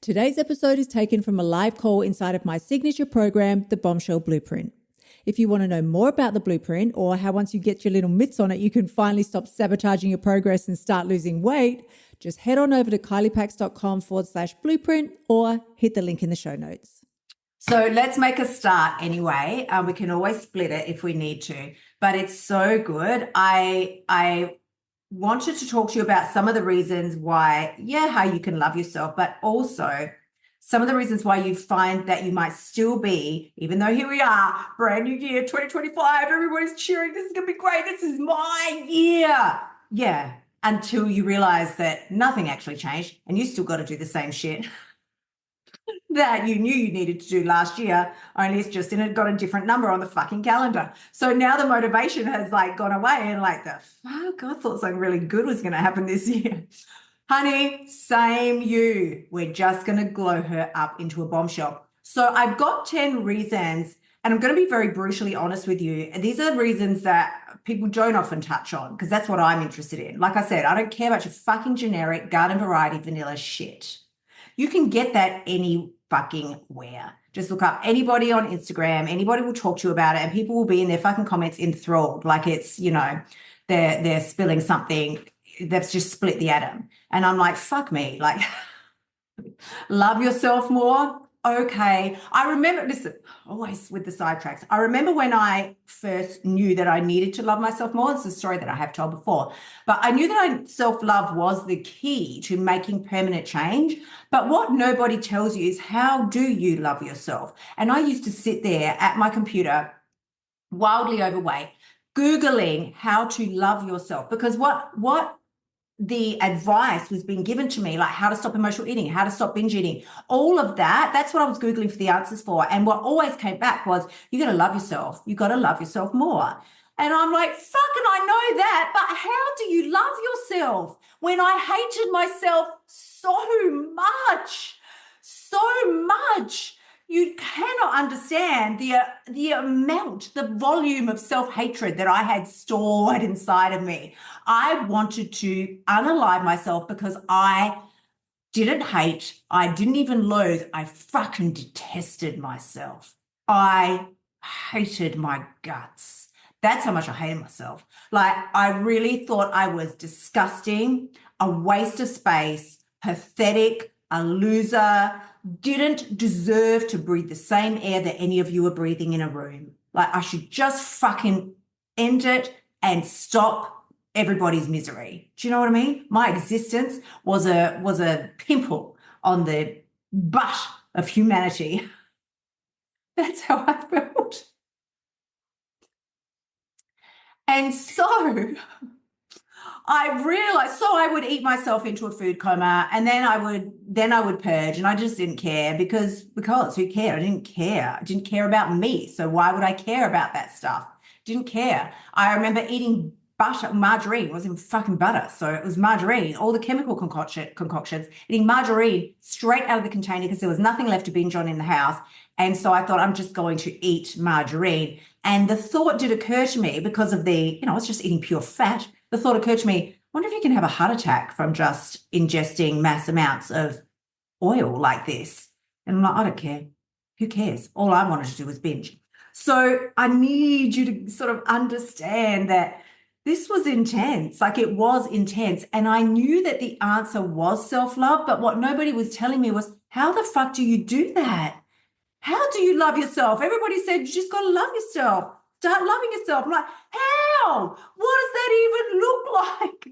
Today's episode is taken from a live call inside of my signature program, the Bombshell Blueprint. If you want to know more about the blueprint or how once you get your little mitts on it, you can finally stop sabotaging your progress and start losing weight, just head on over to kyliepax.com/blueprint or hit the link in the show notes. So let's make a start anyway. We can always split it if we need to, but it's so good. I wanted to talk to you about some of the reasons why, how you can love yourself, but also some of the reasons why you find that you might still be, even though here we are, brand new year, 2025, everybody's cheering, this is going to be great, this is my year. Yeah, until you realize that nothing actually changed and you still got to do the same shit that you knew you needed to do last year, only it's just got a different number on the fucking calendar. So now the motivation has gone away and the fuck, I thought something really good was going to happen this year. Honey, same you. We're just going to glow her up into a bombshell. So I've got 10 reasons, and I'm going to be very brutally honest with you. These are reasons that people don't often touch on because that's what I'm interested in. Like I said, I don't care about your fucking generic garden variety vanilla shit. You can get that any fucking where. Just look up anybody on Instagram. Anybody will talk to you about it, and people will be in their fucking comments enthralled, like it's, they're spilling something that's just split the atom. And I'm like, fuck me, love yourself more. Okay. I remember, listen, always with the sidetracks. I remember when I first knew that I needed to love myself more. It's a story that I have told before, but I knew that self-love was the key to making permanent change. But what nobody tells you is, how do you love yourself? And I used to sit there at my computer, wildly overweight, Googling how to love yourself, because what the advice was being given to me, like how to stop emotional eating, how to stop binge eating, all of that. That's what I was Googling for the answers for. And what always came back was, you got to love yourself. You got to love yourself more. And I'm like, fucking, I know that. But how do you love yourself when I hated myself so much? So much. You cannot understand the amount, the volume of self-hatred that I had stored inside of me. I wanted to unalive myself because I didn't hate, I didn't even loathe, I fucking detested myself. I hated my guts. That's how much I hated myself. I really thought I was disgusting, a waste of space, pathetic, a loser, didn't deserve to breathe the same air that any of you are breathing in a room. I should just fucking end it and stop everybody's misery. Do you know what I mean? My existence was a pimple on the butt of humanity. That's how I felt. And so I realized, so I would eat myself into a food coma, and then I would purge, and I just didn't care because who cared? I didn't care. I didn't care about me. So why would I care about that stuff? Didn't care. I remember eating margarine wasn't fucking butter. So it was margarine, all the chemical concoctions, eating margarine straight out of the container because there was nothing left to binge on in the house. And so I thought, I'm just going to eat margarine. And the thought did occur to me because of I was just eating pure fat. The thought occurred to me, I wonder if you can have a heart attack from just ingesting mass amounts of oil like this. And I'm like, I don't care. Who cares? All I wanted to do was binge. So I need you to sort of understand that this was intense. It was intense. And I knew that the answer was self-love, but what nobody was telling me was, how the fuck do you do that? How do you love yourself? Everybody said, you just got to love yourself. Start loving yourself. I'm like, how? What does that even look like?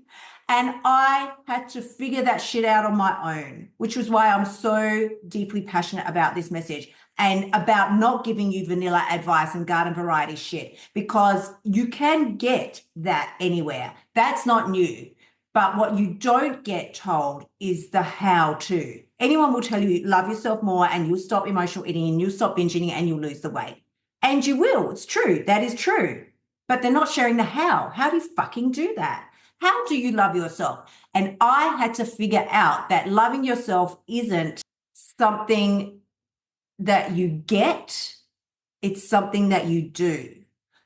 And I had to figure that shit out on my own, which was why I'm so deeply passionate about this message and about not giving you vanilla advice and garden variety shit, because you can get that anywhere. That's not new. But what you don't get told is the how to. Anyone will tell you, love yourself more and you'll stop emotional eating and you'll stop binge eating and you'll lose the weight. And you will. It's true. That is true. But they're not sharing the how. How do you fucking do that? How do you love yourself? And I had to figure out that loving yourself isn't something that you get. It's something that you do.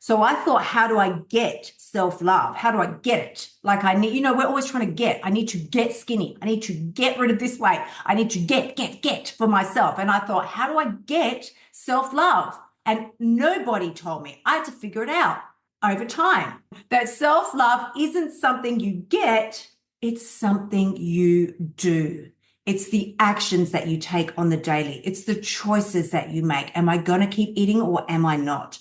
So I thought, how do I get self-love? How do I get it? Like I need, we're always trying to get. I need to get skinny. I need to get rid of this weight. I need to get for myself. And I thought, how do I get self-love? And nobody told me. I had to figure it out over time. That self-love isn't something you get, it's something you do. It's the actions that you take on the daily. It's the choices that you make. Am I going to keep eating or am I not?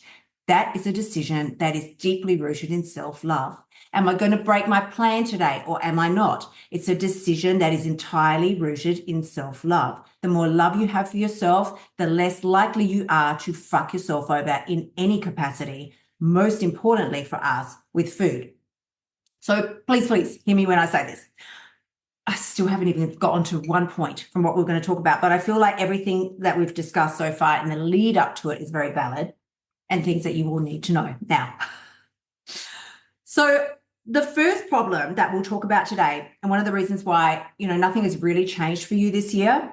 That is a decision that is deeply rooted in self-love. Am I going to break my plan today or am I not? It's a decision that is entirely rooted in self-love. The more love you have for yourself, the less likely you are to fuck yourself over in any capacity, most importantly for us with food. So please hear me when I say this. I still haven't even gotten to one point from what we're going to talk about, but I feel like everything that we've discussed so far and the lead up to it is very valid and things that you will need to know now. So the first problem that we'll talk about today, and one of the reasons why, nothing has really changed for you this year,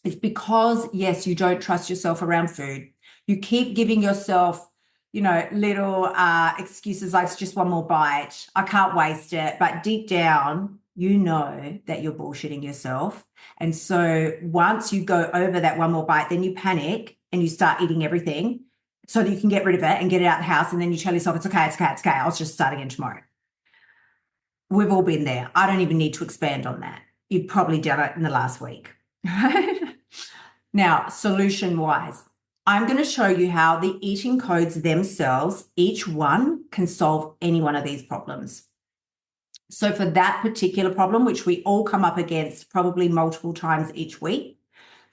is because, yes, you don't trust yourself around food. You keep giving yourself, little excuses like it's just one more bite. I can't waste it. But deep down, you know that you're bullshitting yourself. And so once you go over that one more bite, then you panic and you start eating everything so that you can get rid of it and get it out of the house. And then you tell yourself, it's okay. I'll just start again tomorrow. We've all been there. I don't even need to expand on that. You've probably done it in the last week. Now, solution-wise, I'm going to show you how the eating codes themselves, each one can solve any one of these problems. So for that particular problem, which we all come up against probably multiple times each week,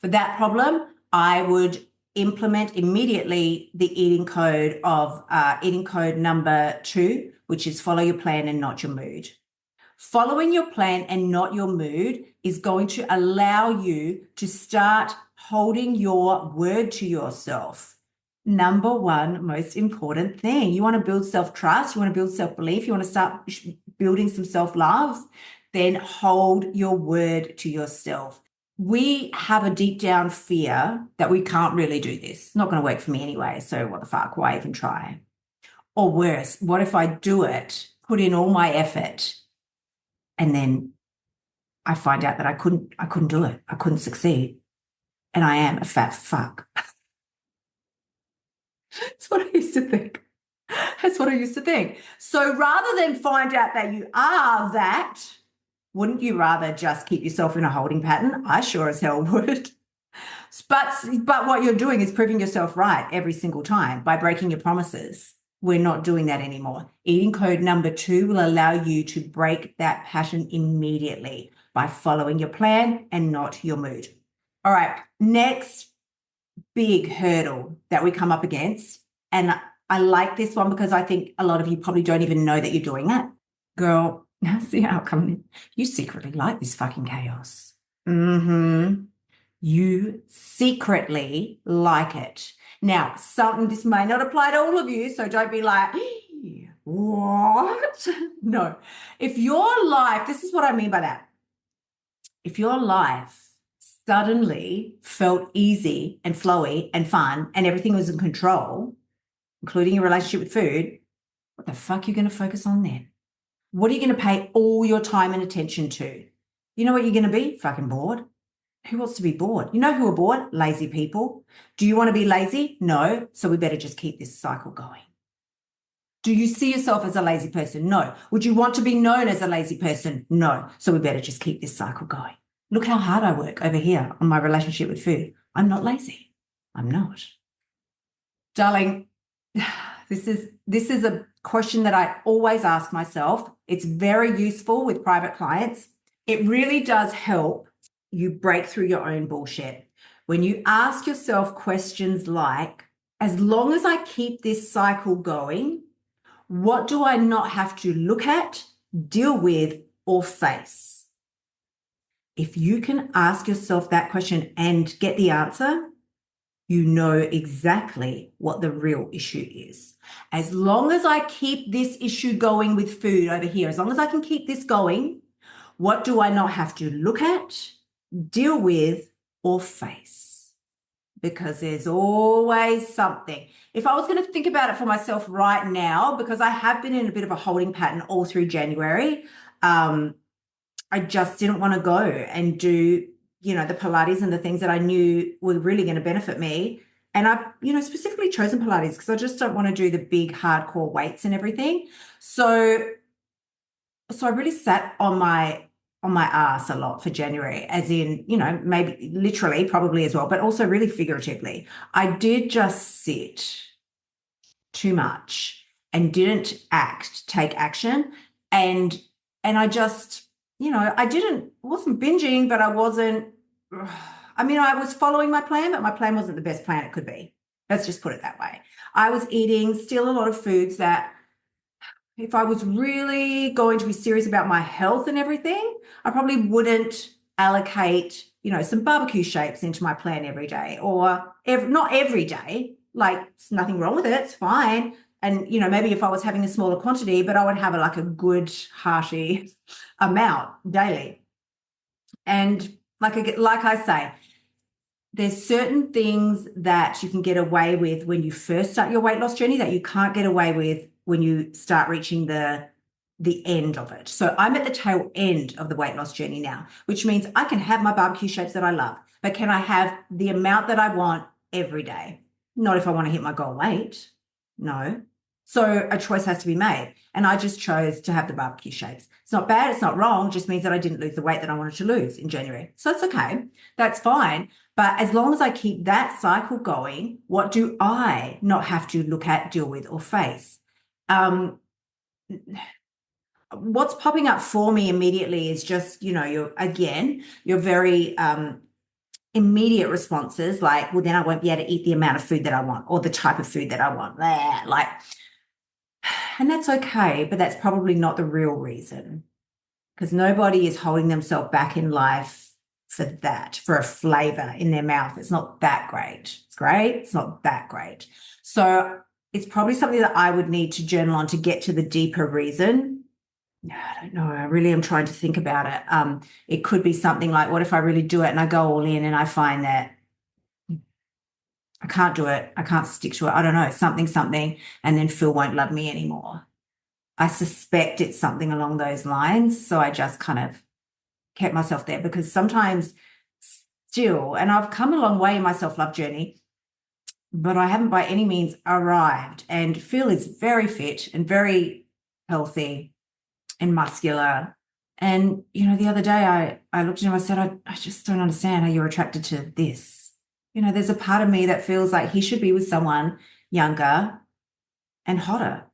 for that problem, I would implement immediately the eating code of eating code number 2, which is follow your plan and not your mood. Following your plan and not your mood is going to allow you to start holding your word to yourself. Number one, most important thing. You want to build self-trust, you want to build self-belief, you want to start building some self-love, then hold your word to yourself. We have a deep down fear that we can't really do this. It's not going to work for me anyway, so what the fuck, why even try? Or worse, what if I do it, put in all my effort, and then I find out that I couldn't do it. I couldn't succeed. And I am a fat fuck. That's what I used to think. So rather than find out that you are that, wouldn't you rather just keep yourself in a holding pattern? I sure as hell would. But what you're doing is proving yourself right every single time by breaking your promises. We're not doing that anymore. Eating code number 2 will allow you to break that pattern immediately by following your plan and not your mood. All right, next big hurdle that we come up against, and I like this one because I think a lot of you probably don't even know that you're doing it. Girl, see how come you secretly like this fucking chaos. You secretly like it. Now, this may not apply to all of you, so don't be like, what? No. If your life, this is what I mean by that. If your life suddenly felt easy and flowy and fun and everything was in control, including your relationship with food, what the fuck are you going to focus on then? What are you going to pay all your time and attention to? You know what you're going to be? Fucking bored. Who wants to be bored? You know who are bored? Lazy people. Do you want to be lazy? No. So we better just keep this cycle going. Do you see yourself as a lazy person? No. Would you want to be known as a lazy person? No. So we better just keep this cycle going. Look how hard I work over here on my relationship with food. I'm not lazy. I'm not. Darling, this is a question that I always ask myself. It's very useful with private clients. It really does help you break through your own bullshit. When you ask yourself questions like, as long as I keep this cycle going, what do I not have to look at, deal with, or face? If you can ask yourself that question and get the answer, you know exactly what the real issue is. As long as I keep this issue going with food over here, as long as I can keep this going, what do I not have to look at, deal with, or face? because there's always something. If I was going to think about it for myself right now, because I have been in a bit of a holding pattern all through January, I just didn't want to go and do, the Pilates and the things that I knew were really going to benefit me. And I've, specifically chosen Pilates because I just don't want to do the big hardcore weights and everything. So I really sat on my ass a lot for January, as in, maybe literally, probably as well, but also really figuratively. I did just sit too much and didn't take action. And I just, wasn't binging, but I wasn't, I was following my plan, but my plan wasn't the best plan it could be. Let's just put it that way. I was eating still a lot of foods that, if I was really going to be serious about my health and everything, I probably wouldn't allocate, some barbecue shapes into my plan every day, or not every day. Like, there's nothing wrong with it. It's fine. And, maybe if I was having a smaller quantity, but I would have a good hearty amount daily. And like I say, there's certain things that you can get away with when you first start your weight loss journey that you can't get away with when you start reaching the end of it. So I'm at the tail end of the weight loss journey now, which means I can have my barbecue shapes that I love, but can I have the amount that I want every day? Not if I want to hit my goal weight. No. So a choice has to be made. And I just chose to have the barbecue shapes. It's not bad. It's not wrong. It just means that I didn't lose the weight that I wanted to lose in January. So it's okay. That's fine. But as long as I keep that cycle going, what do I not have to look at, deal with, or face? What's popping up for me immediately is just, your very immediate responses, like, well, then I won't be able to eat the amount of food that I want or the type of food that I want. And that's okay, but that's probably not the real reason, because nobody is holding themselves back in life for that, for a flavor in their mouth. It's not that great. It's great. It's not that great. So it's probably something that I would need to journal on to get to the deeper reason. I don't know. I really am trying to think about it. It could be something like, what if I really do it and I go all in and I find that I can't do it, I can't stick to it, I don't know, something, and then Phil won't love me anymore. I suspect it's something along those lines. So I just kind of kept myself there, because sometimes still, and I've come a long way in my self-love journey, but I haven't by any means arrived. And Phil is very fit and very healthy and muscular. And, the other day I looked at him, I said, I just don't understand how you're attracted to this. There's a part of me that feels like he should be with someone younger and hotter.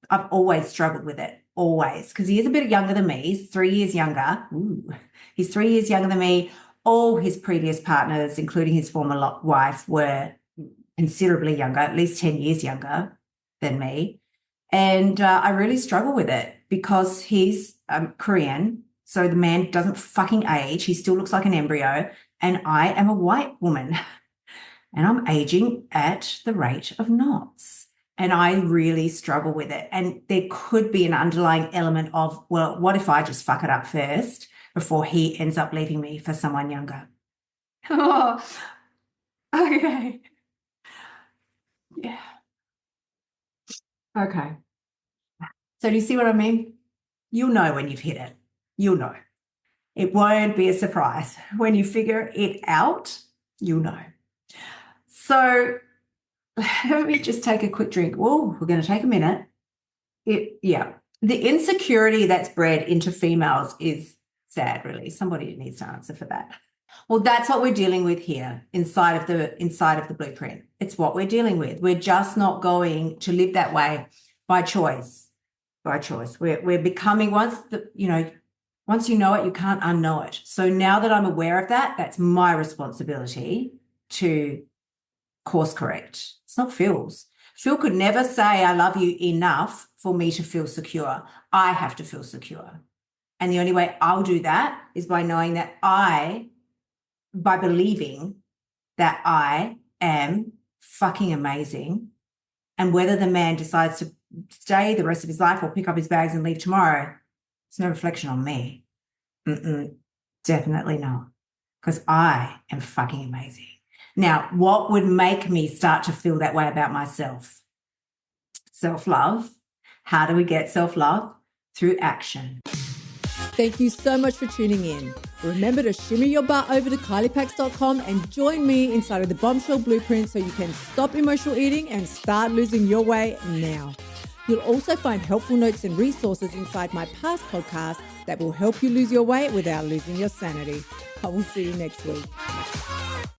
I've always struggled with it, always, because he is a bit younger than me. He's 3 years younger. Ooh, he's 3 years younger than me. All his previous partners, including his former wife, were considerably younger, at least 10 years younger than me. And I really struggle with it because he's Korean. So the man doesn't fucking age. He still looks like an embryo. And I am a white woman and I'm aging at the rate of knots. And I really struggle with it. And there could be an underlying element of, well, what if I just fuck it up first before he ends up leaving me for someone younger? Oh, okay. Yeah. Okay. So do you see what I mean? You'll know when you've hit it. You'll know. It won't be a surprise. When you figure it out, you'll know. So let me just take a quick drink. Oh, we're going to take a minute. The insecurity that's bred into females is sad, really. Somebody needs to answer for that. Well, that's what we're dealing with here inside of the blueprint. It's what we're dealing with. We're just not going to live that way by choice. By choice. We're becoming, once you know it, you can't unknow it. So now that I'm aware of that, that's my responsibility to course correct. It's not Phil's. Phil could never say I love you enough for me to feel secure. I have to feel secure. And the only way I'll do that is by knowing that by believing that I am fucking amazing. And whether the man decides to stay the rest of his life or pick up his bags and leave tomorrow, it's no reflection on me. Definitely not. Because I am fucking amazing. Now, what would make me start to feel that way about myself? Self-love. How do we get self-love? Through action. Thank you so much for tuning in. Remember to shimmy your butt over to kyliepax.com and join me inside of the Bombshell Blueprint so you can stop emotional eating and start losing your weight now. You'll also find helpful notes and resources inside my past podcasts that will help you lose your weight without losing your sanity. I will see you next week.